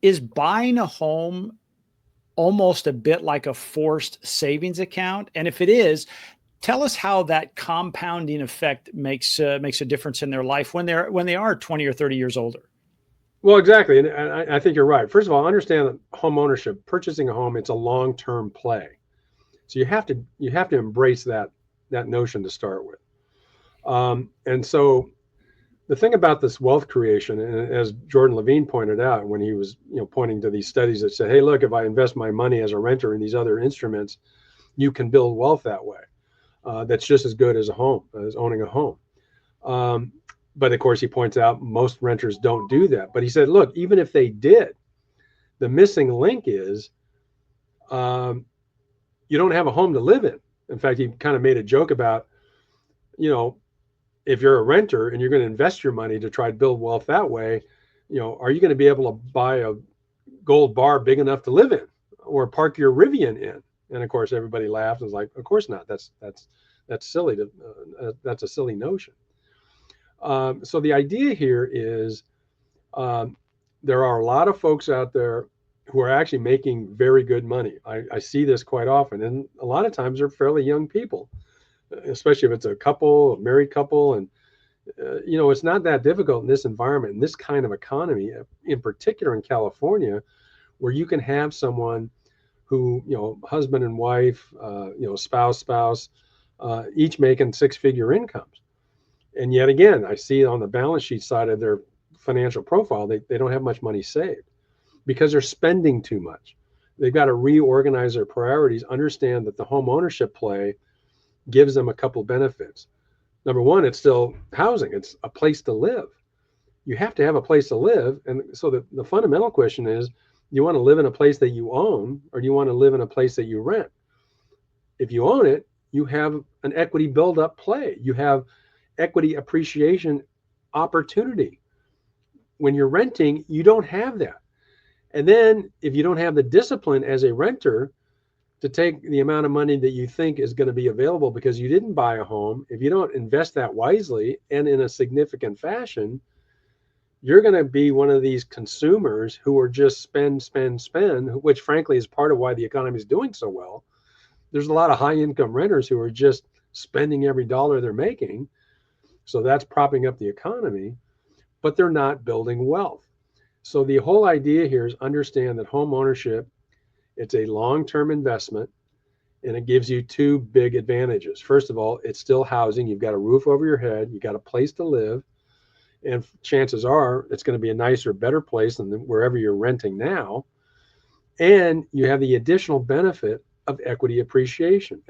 is buying a home almost a bit like a forced savings account? And if it is, tell us how that compounding effect makes a difference in their life when they are 20 or 30 years older. Well, exactly, and I think you're right. First of all, understand that home ownership, purchasing a home, it's a long-term play. So you have to embrace that notion to start with. And so the thing about this wealth creation, and as Jordan Levine pointed out when he was pointing to these studies that said, hey, look, if I invest my money as a renter in these other instruments, you can build wealth that way. That's just as good as owning a home. Um, but of course, he points out most renters don't do that. But he said, look, even if they did, the missing link is um, you don't have a home to live in. In fact, he kind of made a joke about, you know, if you're a renter and you're going to invest your money to try to build wealth that way, are you going to be able to buy a gold bar big enough to live in or park your Rivian in? And of course, everybody laughed and was like, of course not. That's silly. That's a silly notion. So the idea here is um, there are a lot of folks out there who are actually making very good money. I see this quite often, and a lot of times they're fairly young people, especially if it's a couple, a married couple, and it's not that difficult in this environment, in this kind of economy, in particular in California, where you can have someone who, husband and wife, spouse, each making six-figure incomes. And yet again, I see on the balance sheet side of their financial profile, they don't have much money saved because they're spending too much. They've got to reorganize their priorities, understand that the home ownership play gives them a couple of benefits. Number one, it's still housing. It's a place to live. You have to have a place to live. And so the fundamental question is, do you want to live in a place that you own, or do you want to live in a place that you rent? If you own it, you have an equity build-up play. You have equity appreciation opportunity. When you're renting, you don't have that. And then if you don't have the discipline as a renter to take the amount of money that you think is going to be available because you didn't buy a home, if you don't invest that wisely and in a significant fashion, you're going to be one of these consumers who are just spend, which frankly is part of why the economy is doing so well. There's a lot of high income renters who are just spending every dollar they're making. So that's propping up the economy, but they're not building wealth. So the whole idea here is understand that home ownership, it's a long-term investment, and it gives you two big advantages. First of all, it's still housing. You've got a roof over your head. You got a place to live. And chances are it's going to be a nicer, better place than wherever you're renting now. And you have the additional benefit of equity appreciation.